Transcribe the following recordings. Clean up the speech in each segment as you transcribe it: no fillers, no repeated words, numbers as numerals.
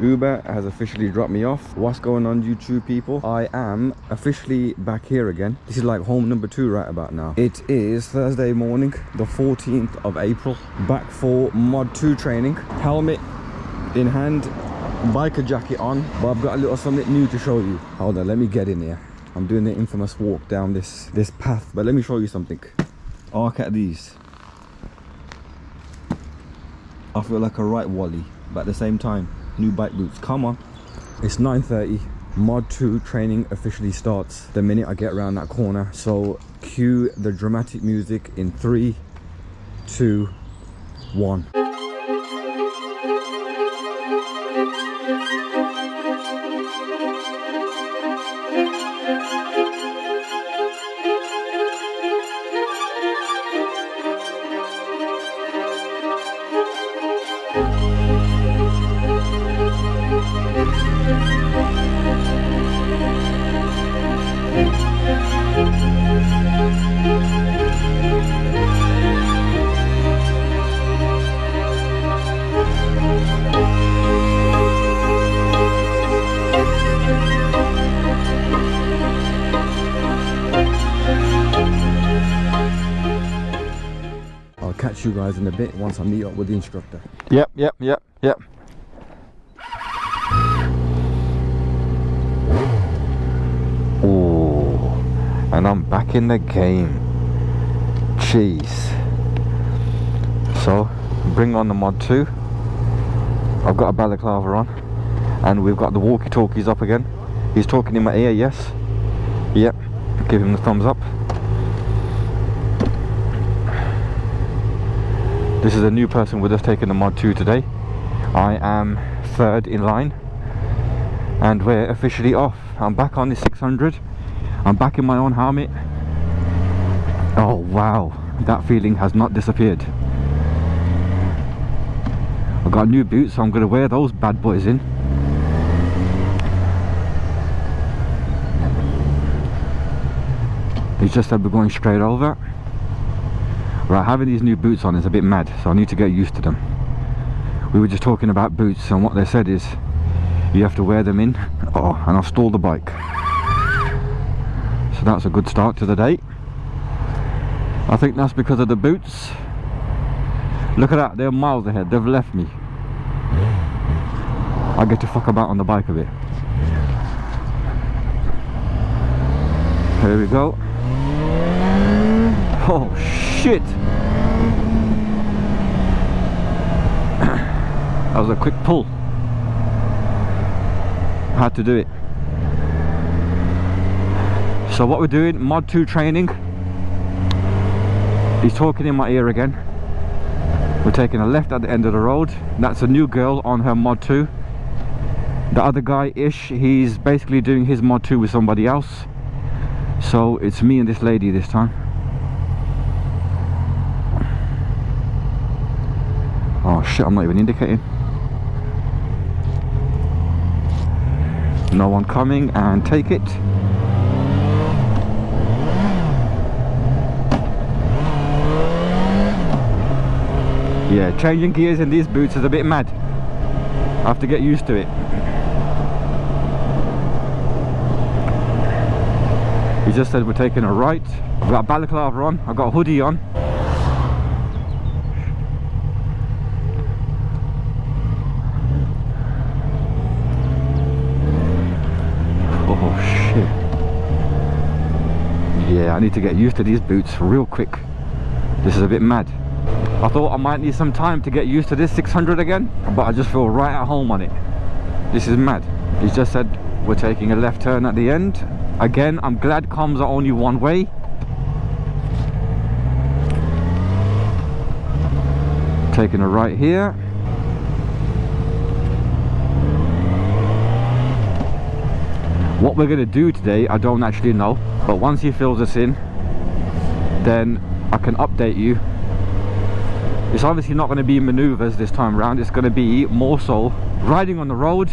Uber has officially dropped me off. What's going on, YouTube people? I am officially back here again. This is like home number 2 right about now. It is Thursday morning, the 14th of April. Back for Mod 2 training. Helmet in hand, biker jacket on, but I've got a little something new to show you. Hold on, let me get in here. I'm doing the infamous walk down this path, but let me show you something. Oh, look at these. I feel like a right wally, but at the same time, new bike boots. Come on. It's 9:30. Mod 2 training officially starts the minute I get around that corner. So cue the dramatic music in 3, 2, 1. I'll catch you guys in a bit once I meet up with the instructor. Yep. Oh, and I'm back in the game. Jeez. So, bring on the Mod 2. I've got a balaclava on, and we've got the walkie-talkies up again. He's talking in my ear, yes. Yep, give him the thumbs up. This is a new person with us taking the Mod 2 today. I am 3rd in line, and we're officially off. I'm back on the 600. I'm back in my own helmet. Oh wow, that feeling has not disappeared. I've got new boots, so I'm going to wear those bad boys in. He just said we're going straight over. Right, having these new boots on is a bit mad, so I need to get used to them. We were just talking about boots, and what they said is you have to wear them in. Oh, and I've stalled the bike. So that's a good start to the day. I think that's because of the boots. Look at that, they're miles ahead, they've left me. I get to fuck about on the bike a bit. Here we go. Oh shit! That was a quick pull. Had to do it. So what we're doing, Mod 2 training. He's talking in my ear again. We're taking a left at the end of the road. That's a new girl on her Mod 2. The other guy, Ish, he's basically doing his Mod 2 with somebody else. So it's me and this lady this time. Oh shit, I'm not even indicating. No one coming, and take it. Yeah, changing gears in these boots is a bit mad. I have to get used to it. He just said we're taking a right. I've got a balaclava on, I've got a hoodie on. Oh shit. Yeah, I need to get used to these boots real quick. This is a bit mad. I thought I might need some time to get used to this 600 again, but I just feel right at home on it. This is mad. He just said we're taking a left turn at the end. Again, I'm glad comms are only one way. Taking a right here. What we're going to do today, I don't actually know, but once he fills us in, then I can update you. It's obviously not going to be maneuvers this time around. It's going to be more so riding on the road,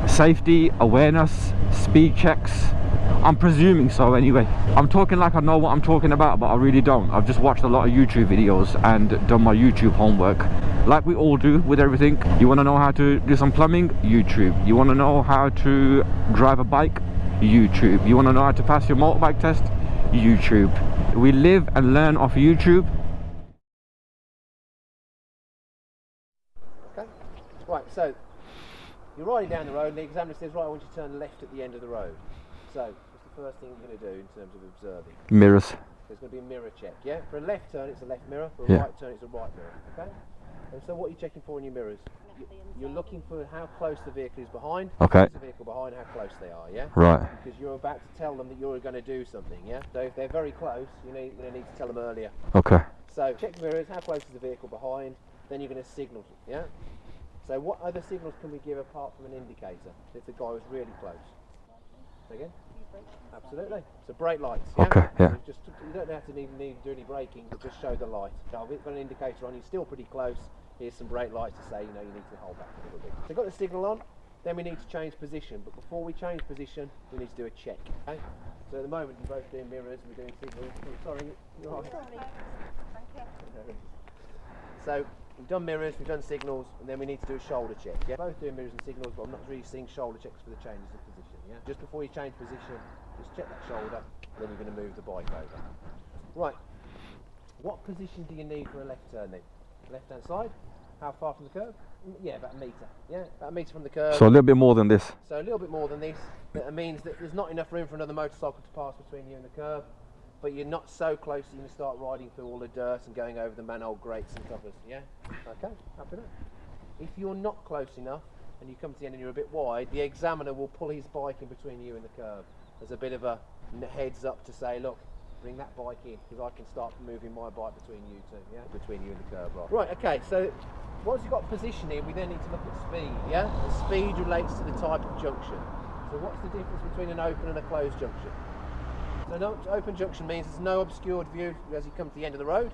safety, awareness, speed checks. I'm presuming so anyway. I'm talking like I know what I'm talking about, but I really don't. I've just watched a lot of YouTube videos and done my YouTube homework, like we all do with everything. You want to know how to do some plumbing? YouTube. You want to know how to drive a bike? YouTube. You want to know how to pass your motorbike test? YouTube. We live and learn off YouTube. Okay. Right, so you're riding down the road and the examiner says, right, I want you to turn left at the end of the road. So, what's the first thing you're going to do in terms of observing? Mirrors. There's going to be a mirror check, yeah? For a left turn, it's a left mirror. For a right turn, it's a right mirror, okay? And so what are you checking for in your mirrors? You're looking for how close the vehicle is behind. Okay. The vehicle behind, how close they are, yeah? Right. Because you're about to tell them that you're going to do something, yeah? So if they're very close, you're going to need to tell them earlier. Okay. So check the mirrors, how close is the vehicle behind, then you're going to signal, yeah? So what other signals can we give apart from an indicator if the guy was really close? Say again? Absolutely. So brake lights, yeah? Okay, yeah. So you don't have to even need to do any braking, but just show the light. So we've got an indicator on, you're still pretty close. Here's some brake lights to say, you know, you need to hold back a little bit. So we've got the signal on, then we need to change position. But before we change position, we need to do a check, okay? So at the moment, we're both doing mirrors, we're doing signals. Oh, sorry, you're right. So we've done mirrors, we've done signals, and then we need to do a shoulder check. Yeah, both doing mirrors and signals, but I'm not really seeing shoulder checks for the changes of position. Yeah, just before you change position, just check that shoulder, then you're going to move the bike over. Right. What position do you need for a left turn then? Left hand side. How far from the curb? Yeah, about a metre. Yeah, about a metre from the curb. So a little bit more than this. So a little bit more than this. That means that there's not enough room for another motorcycle to pass between you and the curb. But you're not so close that you're going to start riding through all the dirt and going over the manhole grates and covers, yeah? Okay, happy enough. If you're not close enough and you come to the end and you're a bit wide, the examiner will pull his bike in between you and the curb. There's a bit of a heads up to say, look, bring that bike in because I can start moving my bike between you two, yeah? Between you and the curb, right? Right, okay, so once you've got positioning, we then need to look at speed, yeah? And speed relates to the type of junction. So what's the difference between an open and a closed junction? So an open junction means there's no obscured view as you come to the end of the road,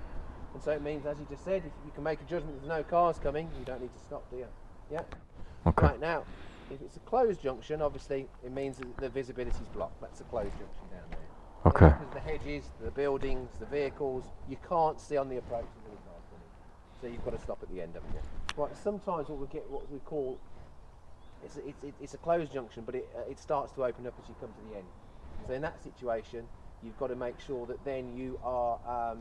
and so it means, as you just said, if you can make a judgment there's no cars coming, you don't need to stop, do you? Yeah? Okay. Right, now, if it's a closed junction, obviously it means that the visibility is blocked. That's a closed junction down there. Okay. Because the hedges, the buildings, the vehicles, you can't see on the approach of the cars coming. So you've got to stop at the end of it. Right, sometimes what we get, what we call, it's a closed junction, but it starts to open up as you come to the end. So in that situation, you've got to make sure that then you are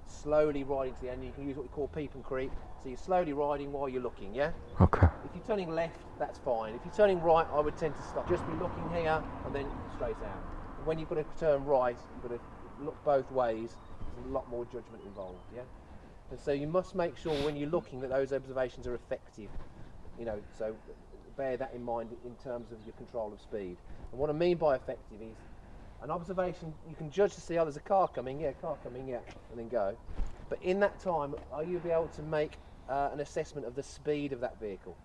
slowly riding to the end. You can use what we call peep and creep. So you're slowly riding while you're looking, yeah? Okay. If you're turning left, that's fine. If you're turning right, I would tend to stop. Just be looking here and then straight out. When you've got to turn right, you've got to look both ways. There's a lot more judgment involved, yeah? And so you must make sure when you're looking that those observations are effective. You know, so bear that in mind in terms of your control of speed. And what I mean by effective is an observation, you can judge to see, oh, there's a car coming, yeah, and then go. But in that time, are you be able to make an assessment of the speed of that vehicle?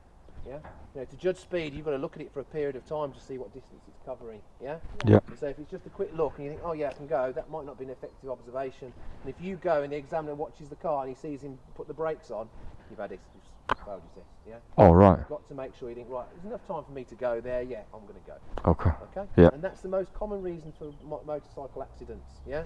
Yeah. You know, to judge speed, you've got to look at it for a period of time to see what distance it's covering. Yeah. Yeah. And so if it's just a quick look and you think, oh yeah, I can go, that might not be an effective observation. And if you go and the examiner watches the car and he sees him put the brakes on, you've had this. Failed your test, yeah? Oh, right. You've got to make sure you think, right, there's enough time for me to go there, yeah, I'm going to go. Okay. Okay? Yeah. And that's the most common reason for motorcycle accidents, yeah?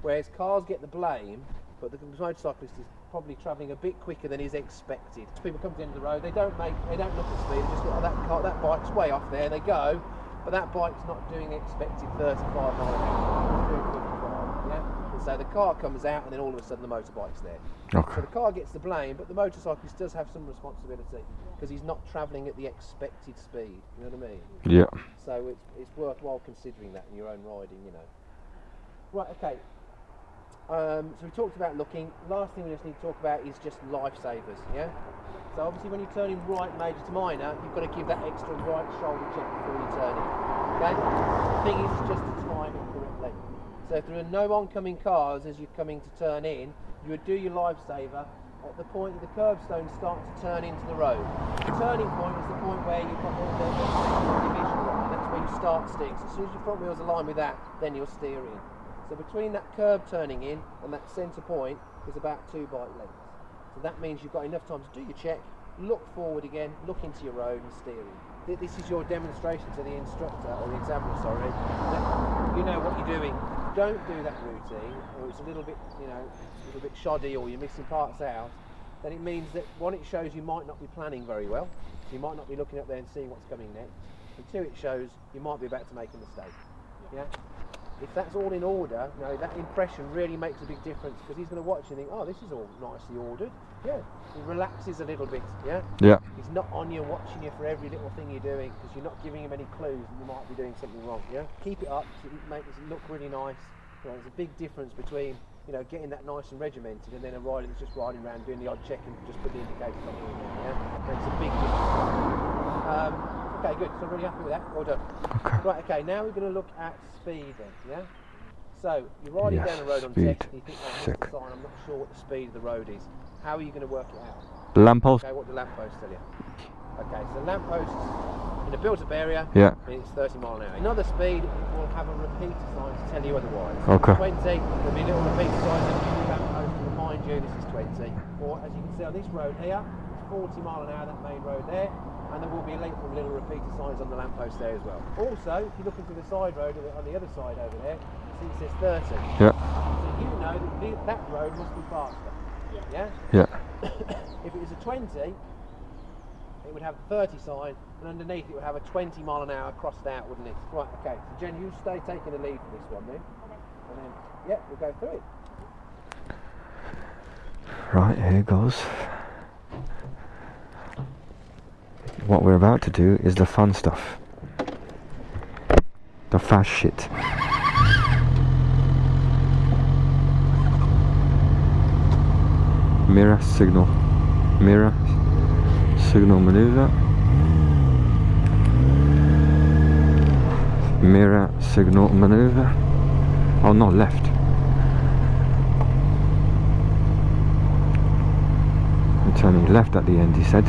Whereas cars get the blame, but the motorcyclist is probably travelling a bit quicker than is expected. People come to the end of the road, they don't look at speed, they just go, oh, that bike's way off there, they go, but that bike's not doing the expected 35 miles an hour, it's doing 55, yeah? And so the car comes out and then all of a sudden the motorbike's there. Okay. So the car gets the blame, but the motorcyclist does have some responsibility because he's not travelling at the expected speed, you know what I mean? Yeah. So it's worthwhile considering that in your own riding, you know. Right, okay. So we talked about looking. Last thing we just need to talk about is just lifesavers, yeah? So obviously when you're turning right major to minor, you've got to give that extra right shoulder check before you turn it, okay? The thing is just to time it correctly. So if there are no oncoming cars as you're coming to turn in, you would do your lifesaver at the point that the curbstones start to turn into the road. The turning point is the point where you've got the division line, that's where you start steering. So as soon as your front wheels align with that, then you're steering. So between that curb turning in and that centre point is about 2 bike lengths. So that means you've got enough time to do your check, look forward again, look into your road and steering. this is your demonstration to the instructor or the examiner, sorry, that you know what you're doing. Don't do that routine, or it's a little bit, a little bit shoddy, or you're missing parts out. Then it means that one, it shows you might not be planning very well, so you might not be looking up there and seeing what's coming next. And two, it shows you might be about to make a mistake. Yeah. If that's all in order, that impression really makes a big difference, because he's going to watch and think, oh, this is all nicely ordered. Yeah. He relaxes a little bit. Yeah. Yeah. He's not on you, watching you for every little thing you're doing, because you're not giving him any clues that you might be doing something wrong. Yeah. Keep it up. So it makes it look really nice. There's a big difference between getting that nice and regimented, and then a rider that's just riding around doing the odd check and just put the indicators on here. Yeah. Makes a big difference. Okay, good. So I'm really happy with that. Well done. Okay. Right, okay, now we're going to look at speed then, yeah? So, you're riding down the road on text and you think, oh, here's the sign, I'm not sure what the speed of the road is. How are you going to work it out? Lamppost. Okay, what do lampposts tell you? Okay, so lampposts in a built-up area, yeah, it's 30 mile an hour. Another speed will have a repeater sign to tell you otherwise. Okay. 20, there'll be a little repeater sign that the lamppost will remind you this is 20. Or, as you can see on this road here, it's 40 mile an hour, that main road there. And there will be little repeater signs on the lamppost there as well. Also, if you look into the side road on the other side over there, you see it says 30. Yeah. So you know that that road must be faster. Yeah? Yeah. If it was a 20, it would have the 30 sign, and underneath it would have a 20 mile an hour crossed out, wouldn't it? Right, okay. So Jen, you stay taking the lead for this one then. Okay. And then, yeah, we'll go through it. Right, here goes. What we're about to do is the fun stuff. The fast shit. Mirror, signal. Mirror, signal maneuver. Mirror, signal maneuver. Oh, no, left. I'm turning left at the end, he said.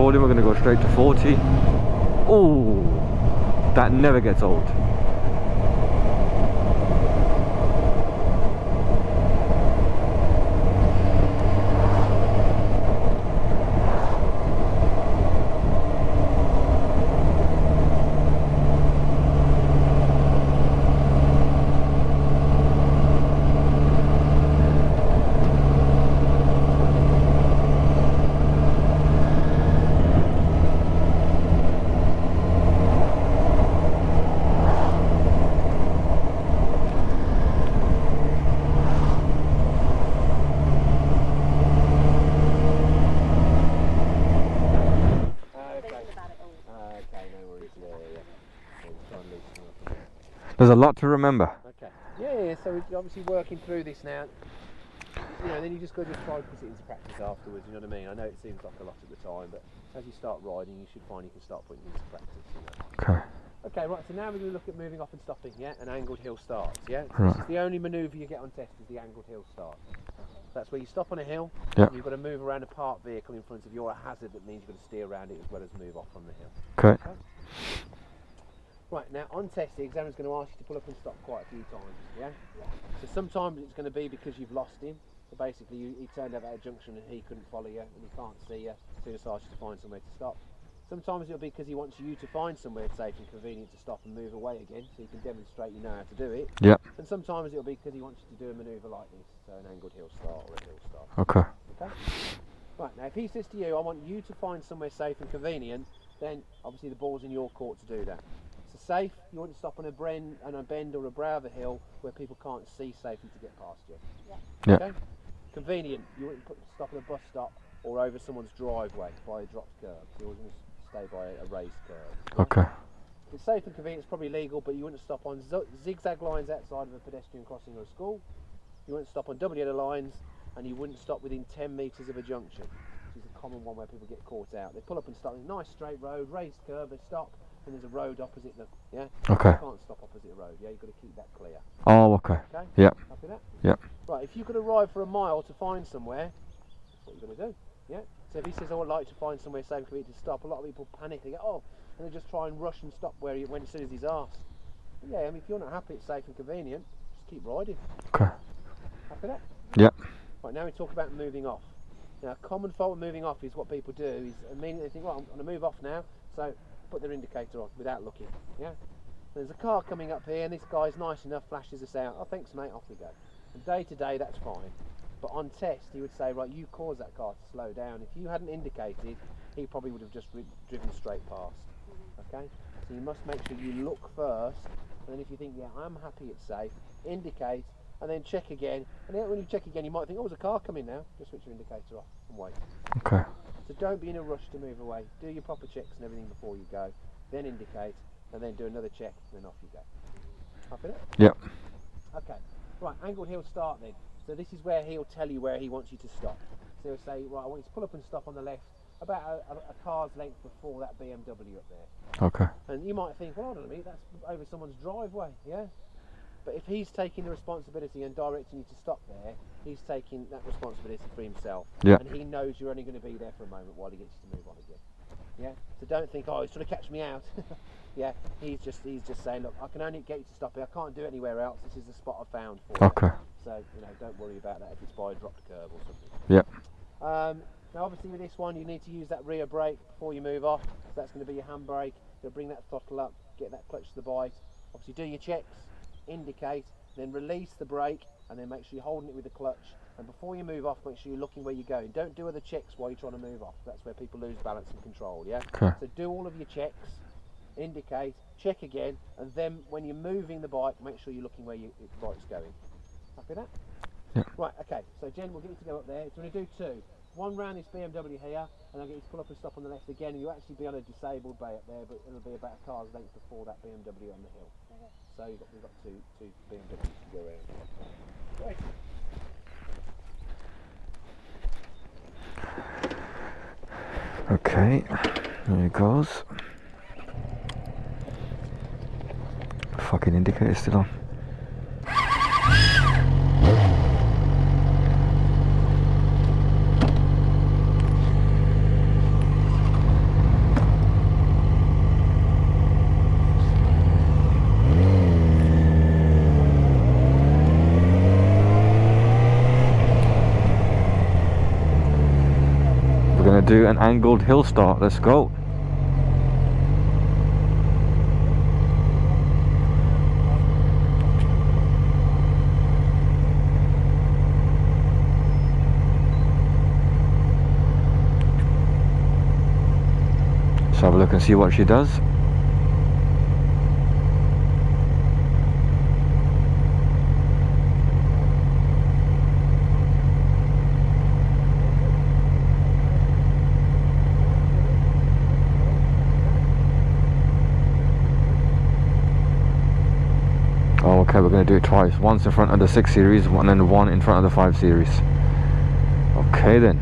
We're going to go straight to 40. Oh, that never gets old. There's a lot to remember. Okay. Yeah, so we're obviously working through this now. Then you just got to try and put it into practice afterwards, you know what I mean? I know it seems like a lot at the time, but as you start riding, you should find you can start putting it into practice, Okay. Okay, right, so now we're going to look at moving off and stopping, yeah? And angled hill starts, yeah? So Right. This is the only manoeuvre you get on test is the angled hill start. That's where you stop on a hill, Yep. and you've got to move around a parked vehicle in front of you, or a hazard that means you've got to steer around it as well as move off from the hill. Okay. Right, now on test the examiner's going to ask you to pull up and stop quite a few times, yeah? So sometimes it's going to be because you've lost him, so basically he turned up at a junction and he couldn't follow you and he can't see you, so he just asks you to find somewhere to stop. Sometimes it'll be because he wants you to find somewhere safe and convenient to stop and move away again, so you can demonstrate you know how to do it. Yeah. And sometimes it'll be because he wants you to do a manoeuvre like this, so an angled hill start or a hill start. Okay. Okay? Right, now if he says to you, I want you to find somewhere safe and convenient, then obviously the ball's in your court to do that. So safe, you want to stop on a bend or a brow of a hill where people can't see safely to get past you. Yeah. Okay? Convenient, you want to stop at a bus stop or over someone's driveway by a dropped curb. So you always want to stay by a raised curb. Okay. It's safe and convenient, it's probably legal, but you wouldn't stop on zigzag lines outside of a pedestrian crossing or a school. You wouldn't stop on double yellow lines, and you wouldn't stop within 10 metres of a junction, which is a common one where people get caught out. They pull up and stop in a nice straight road, raised curve, they stop, and there's a road opposite them. Yeah. Okay. You can't stop opposite a road. Yeah, you've got to keep that clear. Oh, okay. Okay. Yeah. Happy with that? Yeah. Right. If you could arrive for a mile to find somewhere, that's what you're going to do. Yeah. So if he says, oh, I'd like to find somewhere safe and convenient to stop, a lot of people panic. They go, oh, and they just try and rush and stop when as soon as he's asked. But yeah, I mean, if you're not happy it's safe and convenient, just keep riding. Okay. Happy with that? Yep. Right, now we talk about moving off. Now, a common fault with moving off is what people do is immediately think, well, I'm going to move off now, so put their indicator on without looking. Yeah. There's a car coming up here, and this guy's nice enough, flashes us out. Oh, thanks, mate. Off we go. And day to day, that's fine. But on test, he would say, right, you caused that car to slow down. If you hadn't indicated, he probably would have just driven straight past. Okay? So you must make sure you look first, and then if you think, yeah, I'm happy it's safe, indicate, and then check again. And then when you check again, you might think, oh, there's a car coming now. Just switch your indicator off and wait. Okay. So don't be in a rush to move away. Do your proper checks and everything before you go. Then indicate, and then do another check, and then off you go. Happy with that? Yep. Okay. Right, angled heel start then. So this is where he'll tell you where he wants you to stop. So he'll say, right, I want you to pull up and stop on the left, about a car's length before that BMW up there. Okay. And you might think, well, hold on a minute, that's over someone's driveway, yeah? But if he's taking the responsibility and directing you to stop there, he's taking that responsibility for himself. Yeah. And he knows you're only going to be there for a moment while he gets you to move on again. Yeah? So don't think, oh, he's trying to catch me out. Yeah, he's just saying, look, I can only get you to stop here. I can't do it anywhere else. This is the spot I've found for you. Okay. So, you know, don't worry about that if it's by a dropped curb or something. Yep. Now, obviously, with this one, you need to use that rear brake before you move off. So that's going to be your handbrake. You'll bring that throttle up, get that clutch to the bite. Obviously, do your checks, indicate, then release the brake, and then make sure you're holding it with the clutch. And before you move off, make sure you're looking where you're going. Don't do other checks while you're trying to move off. That's where people lose balance and control, yeah? Okay. So do all of your checks, indicate, check again, and then when you're moving the bike, make sure you're looking where the bike's going. Happy with that? Yeah. Right, okay, so Jen, we'll get you to go up there. So we're going to do two. One round this BMW here, and I'll get you to pull up and stop on the left again, and you'll actually be on a disabled bay up there, but it'll be about a car's length before that BMW on the hill. Okay. So we've got two BMWs to go around. Right. Okay. There it goes. Fucking indicator still on. We're gonna do an angled hill start. Let's go. Let's have a look and see what she does. Oh, okay, we're going to do it twice. Once in front of the 6 Series and then one in front of the 5 Series. Okay then.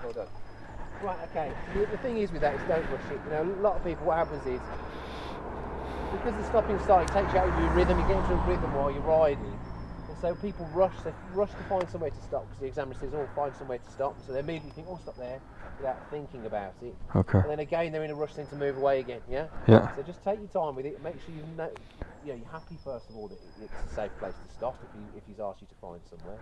Well done. Right, okay. The thing is with that is don't rush it. You know, a lot of people, what happens is, because the stopping start, it takes you out of your rhythm, you get into a rhythm while you're riding. And so people rush to find somewhere to stop, because the examiner says, oh, find somewhere to stop. So they immediately think, oh, stop there, without thinking about it. Okay. And then again, they're in a rush then to move away again, yeah? Yeah. So just take your time with it, make sure you're happy first of all that it's a safe place to stop if he's asked you to find somewhere.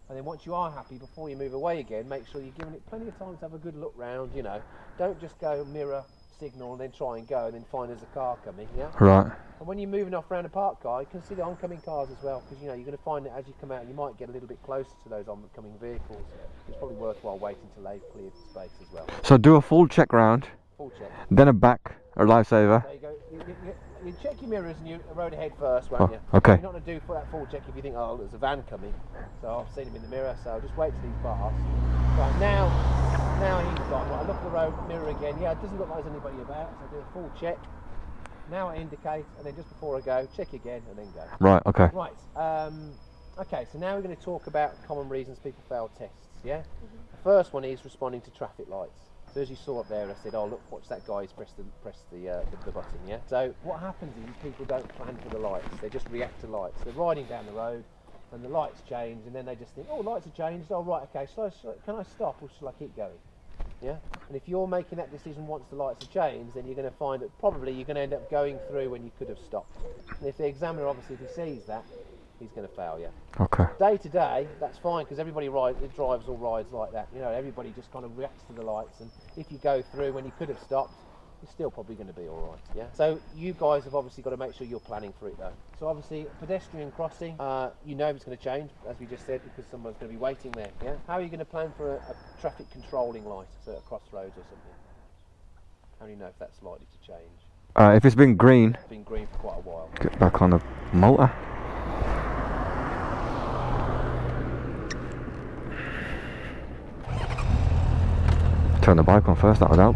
And then once you are happy, before you move away again, make sure you're giving it plenty of time to have a good look round, you know. Don't just go mirror, signal, and then try and go, and then find there's a car coming, yeah? Right. And when you're moving off around a parked car, consider oncoming cars as well, because, you know, you're going to find that as you come out, you might get a little bit closer to those oncoming vehicles. It's probably worthwhile waiting until they've cleared the space as well. So do a full check round, Full check. then a back, or lifesaver. There you go. You check your mirrors and you road ahead first, won't you? Okay. You're not going to do that full check if you think, oh, there's a van coming. So I've seen him in the mirror, so just wait till he's past. Right, now he's gone. Right, I look at the road mirror again. Yeah, it doesn't look like there's anybody about, so I do a full check. Now I indicate, and then just before I go, check again, and then go. Right, okay. Right, okay, so now we're going to talk about common reasons people fail tests, yeah? The first one is responding to traffic lights. So as you saw up there, I said, oh look, watch that guy, he's pressed the button, yeah? So what happens is people don't plan for the lights, they just react to lights. They're riding down the road, and the lights change, and then they just think, oh, lights have changed, oh right, okay, so can I stop or shall I keep going? Yeah, and if you're making that decision once the lights have changed, then you're going to find that probably you're going to end up going through when you could have stopped. And if the examiner, obviously, if he sees that, he's going to fail you. Okay. Day to day, that's fine, because everybody drives or rides like that. You know, everybody just kind of reacts to the lights, and if you go through when you could have stopped, you're still probably going to be all right. Yeah. So you guys have obviously got to make sure you're planning for it though. So obviously, pedestrian crossing, you know it's going to change, as we just said, because someone's going to be waiting there. Yeah. How are you going to plan for a traffic controlling light, so at a crossroads or something? How do you know if that's likely to change? If it's been green, It's been green for quite a while. get back on the motor. Turn the bike on first, that would help.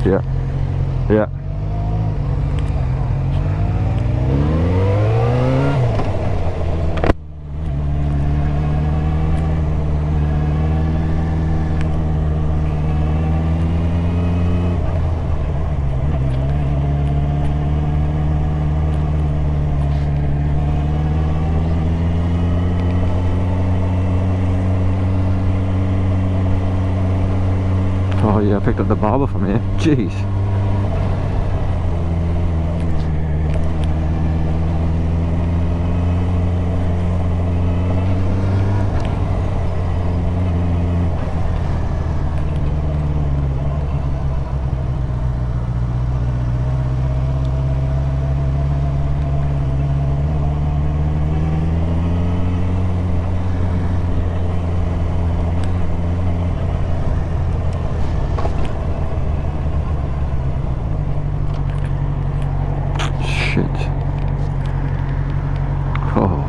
Yeah. Yeah. Oh yeah, I picked up the barber from here. Jeez. Shit. Oh.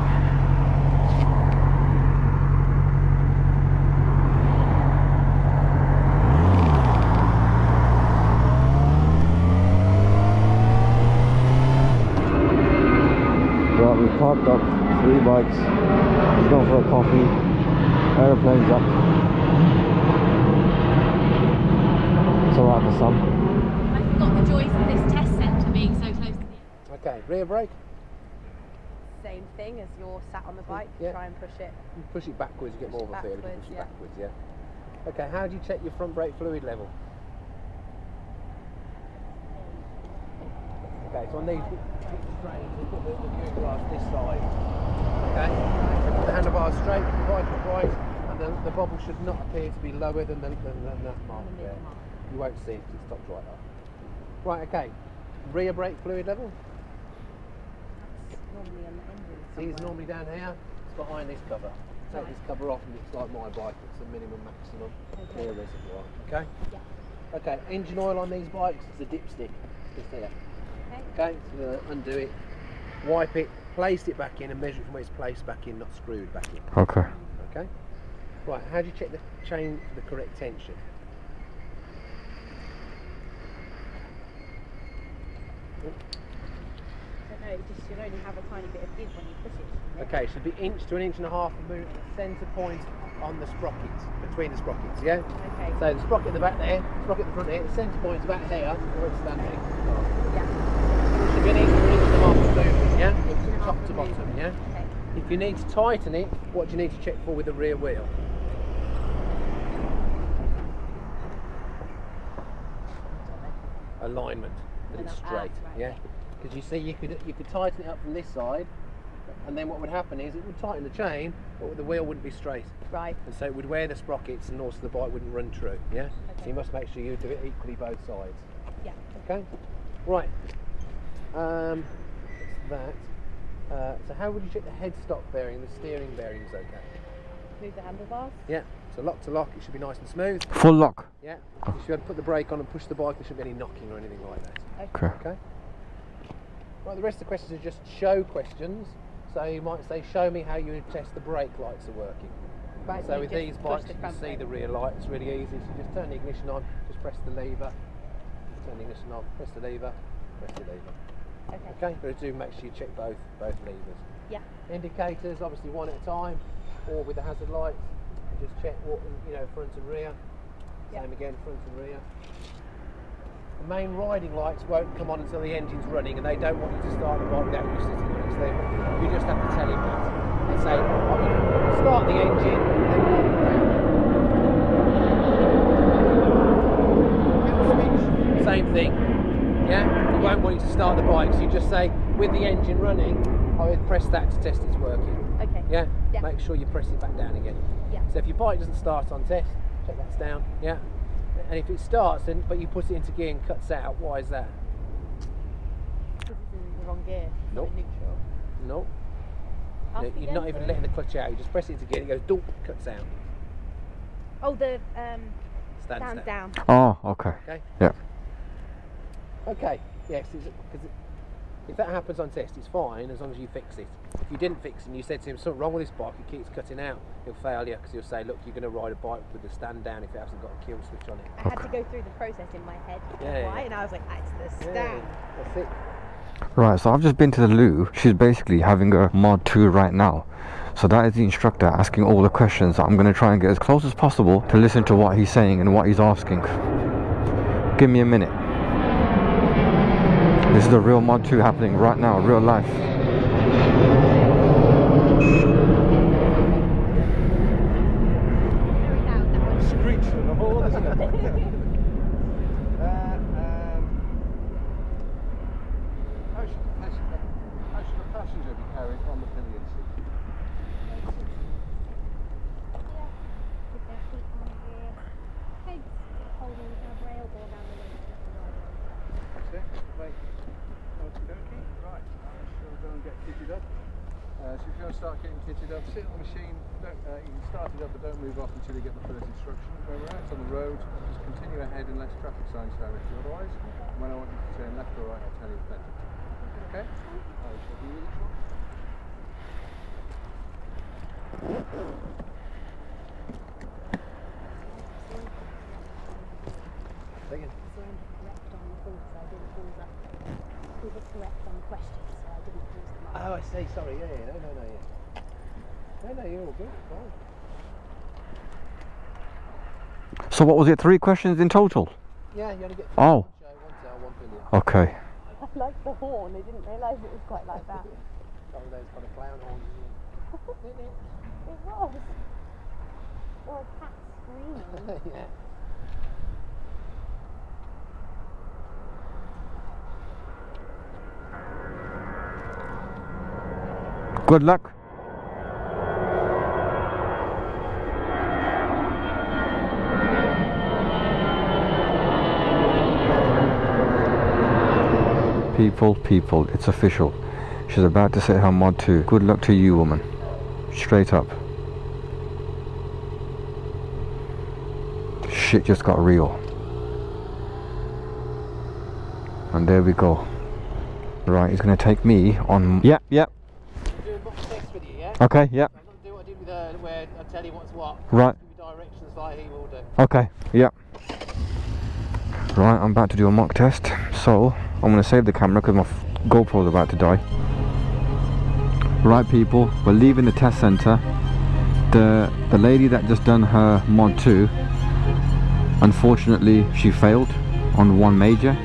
Right, we've parked up 3 bikes. He's gone for a coffee. Aeroplane's up. It's alright for some. I forgot the joys of this test centre being so close to the end. Okay, rear brake. Same thing as you're sat on the bike, Yeah. try and push it. You push it backwards, you get more of a feel. You push Backwards, it yeah. backwards, yeah. Okay, how do you check your front brake fluid level? Okay, so on these straight, you put the viewing glass this side. Okay, so put the handlebars straight, the bike upright, and the bubble should not appear to be lower than that mark there. You won't see it because it stops right up. Right, okay. Rear brake fluid level. That's normally on the engine. See, it's normally down here. It's behind this cover. Take this cover off and it's like my bike. It's a minimum maximum Okay. rear reservoir. Okay? Yeah. Okay, engine oil on these bikes is a dipstick. Just there. Okay. Okay, so we're going to undo it, wipe it, place it back in and measure it from where it's placed back in, not screwed back in. Okay. Okay? Right, how do you check the chain for the correct tension? No, it just should only have a tiny bit of give when you push it. Okay, should be inch to an inch and a half of movement at the centre point on the sprockets, between the sprockets, yeah? Okay. So the sprocket at the back there, sprocket at the front here, the centre point's about there, where it's standing. Yeah. It should be an inch to an inch and a half of movement, yeah? From top to bottom, yeah? Okay. If you need to tighten it, what do you need to check for with the rear wheel? Alignment, that it's straight, Right, yeah? Because you see, you could tighten it up from this side, and then what would happen is it would tighten the chain, but the wheel wouldn't be straight. Right. And so it would wear the sprockets and also the bike wouldn't run true, yeah? So Okay. you must make sure you do it equally both sides. Yeah. Okay? Right. That's that. So how would you check the headstock bearing, the steering bearings okay? Move the handlebars. Yeah. So lock to lock, it should be nice and smooth. Full lock. Yeah. You should put the brake on and push the bike, there shouldn't be any knocking or anything like that. Okay. Okay? Right, the rest of the questions are just show questions. So you might say, show me how you test the brake lights are working. Right. So you with just these push bikes, the you can front see brake. the rear light. It's really easy. So just turn the ignition on, just press the lever. Just turn the ignition on, press the lever, press the lever. Okay. Okay, but do make sure you check both levers. Yeah. Indicators, obviously one at a time, or with the hazard lights. Just check what, front and rear. Yeah. Same again, front and rear. the main riding lights won't come on until the engine's running, and they don't want you to start the bike without you sitting on it. So you just have to tell him that and say, start the engine, then walk around. Same thing, yeah? He won't want you to start the bike, so you just say, with the engine running, I would press that to test it's working. Okay. Yeah? Yeah. Make sure you press it back down again. Yeah. So if your bike doesn't start on test, check that's down, yeah? And if it starts, then but you put it into gear and cuts out, why is that? Because it's in the wrong gear. It's Nope. not in neutral. No. Ask You're again, not even sorry. letting the clutch out, you just press it into gear and it goes, doop, cuts out. Oh, the Stands down. Oh, okay. Okay? Yeah. Okay, yes, because if that happens on test, it's fine as long as you fix it. If you didn't fix it and you said to him, something wrong with this bike, it keeps cutting out, he'll fail you because he'll say, look, you're going to ride a bike with the stand down if it hasn't got a kill switch on it. I had to go through the process in my head. Yeah, Why? yeah. And I was like, that's the Yeah, stand. that's it. Right, so I've just been to the loo. She's basically having a mod 2 right now. So that is the instructor asking all the questions. I'm going to try and get as close as possible to listen to what he's saying and what he's asking. Give me a minute. This is the real mod 2 happening right now, real life. Very loud, that one. Screech for the whole, isn't it? How should a passenger be carried on the pillion seat? With their feet on the heads holding a rail or down the window. That's it. Wait. Okie dokie. Right. I shall go and get kitted up. So if you want to start getting kitted up, sit on the machine. Don't, you can start it up, but don't move off until you get the first instruction. When we're out on the road, just continue ahead unless traffic signs direct you. Otherwise, when I want you to turn left or right, I'll tell you plenty. Okay? I shall be with you shortly. Second. So I'm correct on the things, so I didn't pause up. We were correct on the questions, so I didn't pause them up. Oh, I see, sorry, yeah. No, you're all good, fine. So what was it, 3 questions in total? Yeah, you only get Oh. one show, one tail, one pillion. Okay. I liked the horn, I didn't realise it was quite like that. One of those kind of clown horns. It was. Or a cat screaming. Yeah. Good luck. People, it's official. She's about to set her mod 2. Good luck to you, woman. Straight up. Shit just got real. And there we go. Right, he's gonna take me on. Yep. I'm doing box text with you, yeah? Okay, yep. I'm not doing what I did with where I tell you what's what. Right. Give you directions like he will do. Okay, yep. Right, I'm about to do a mock test. So, I'm gonna save the camera because my GoPro's about to die. Right, people, we're leaving the test center. The lady that just done her mod 2, unfortunately, she failed on one major.